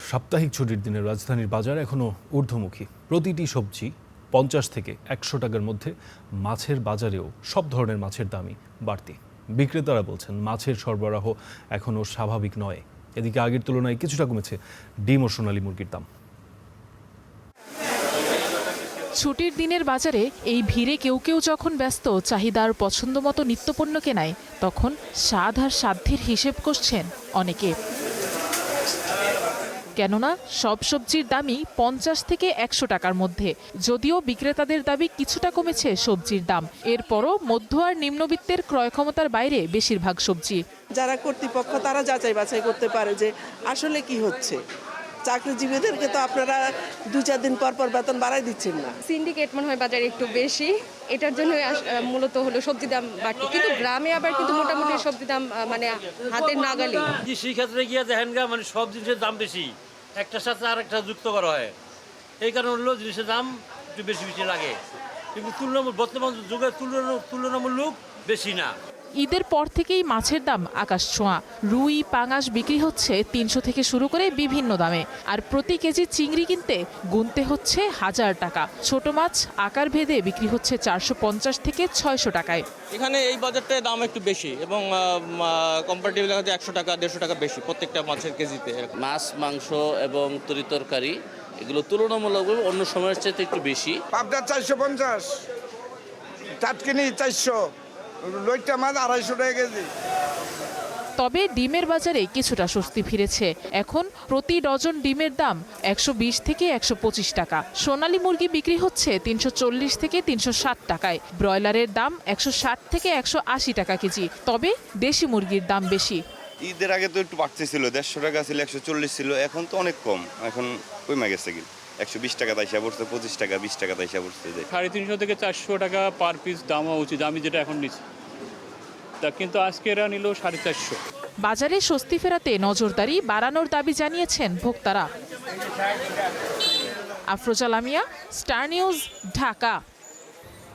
সাপ্তাহিক ছুটির দিনে রাজধানীর বাজার এখনও ঊর্ধ্বমুখী। প্রতিটি সবজি 50 থেকে 100 টাকার মধ্যে। মাছের বাজারেও সব ধরনের মাছের দামই বাড়তি। বিক্রেতারা বলছেন মাছের সরবরাহ এখনও স্বাভাবিক নয়। এদিকে আগের তুলনায় কিছুটা কমেছে ডিম ও সোনালী মুরগির দাম। ছুটির দিনের বাজারে এই ভিড়ে কেউ কেউ যখন ব্যস্ত চাহিদার পছন্দমতো নিত্যপণ্য কেনায়, তখন স্বাদ আর সাধ্যের হিসেব করছেন অনেকে। কেননা সব সবজির দামই 50 থেকে 100 টাকার মধ্যে। যদিও বিক্রেতাদের দাবি কিছুটা কমেছে সবজির দাম, এরপরও মধ্য আর নিম্নবিত্তের ক্রয় ক্ষমতার বাইরে বেশিরভাগ সবজি। যারা কর্তৃপক্ষ তারা যাচাই বাছাই করতে পারে যে আসলে কি হচ্ছে। চাকরিজীবীদেরকে তো আপনারা 2-4 দিন পর পর বেতন বাড়াই দিচ্ছেন না। সিন্ডিকেট মনে হয় বাজারে একটু বেশি, এটার জন্য মূলত হলো সবজি দাম বাড়তি। কিন্তু গ্রামে আবার কিন্তু মোটামুটি সবজি দাম মানে হাতের নাগালে। কৃষি ক্ষেত্রে গিয়ে দেখেন গা মানে সব জিনিসের দাম বেশি, একটার সাথে আর একটা যুক্ত করা হয়। এই কারণে হলো জিনিসের দাম একটু বেশি বেশি লাগে, কিন্তু বর্তমান যুগের তুলনামূলক বেশি না। ঈদের পর থেকেই মাছের দাম আকাশ ছোঁয়া। রুই, পাঙাশ বিক্রি হচ্ছে 300 থেকে শুরু করে বিভিন্ন দামে। আর প্রতি কেজি চিংড়ি কিনতে গুনতে হচ্ছে 1000 টাকা। ছোট মাছ আকার ভেদে বিক্রি হচ্ছে 450 থেকে 600 টাকায়। এখানে এই বাজারটায় দাম একটু বেশি এবং কম্পারেটিভলি 100 টাকা 150 টাকা বেশি প্রত্যেকটা মাছের কেজিতে। মাছ, মাংস এবং তরিতরকারি এগুলো তুলনামূলকভাবে অন্য সময়ের চাইতে একটু বেশি। পাবদা 450, টাটকিনি 400, লইট্টা মাছ 250 টাকা কেজি। তবে ডিমের বাজারে কিছুটা স্বস্তি ফিরেছে। এখন প্রতি ডজন ডিমের দাম 120 থেকে 125 টাকা। সোনালী মুরগি বিক্রি হচ্ছে 340 থেকে 360 টাকায়। ব্রয়লারের দাম 160 থেকে 180 টাকা কেজি। তবে দেশি মুরগির দাম বেশি। ঈদের আগে তো একটু বাড়তে ছিল, 150 টাকা ছিল, 140 ছিল, এখন তো অনেক কম। এখন কমে গেছে কি 120 টাকা তাইসা পড়ছে, 25 টাকা 20 টাকা তাইসা পড়ছে। 350 থেকে 400 টাকা পার পিস দাম হওয়া উচিত, আমি যেটা এখন নিচ্ছি। তা কিন্তু আজকে এরা নিল 450। বাজারে স্বস্তি ফেরাতে নজরদারি বাড়ানোর দাবি জানিয়েছেন ভোক্তারা। Afroza Lamia, star news, Dhaka.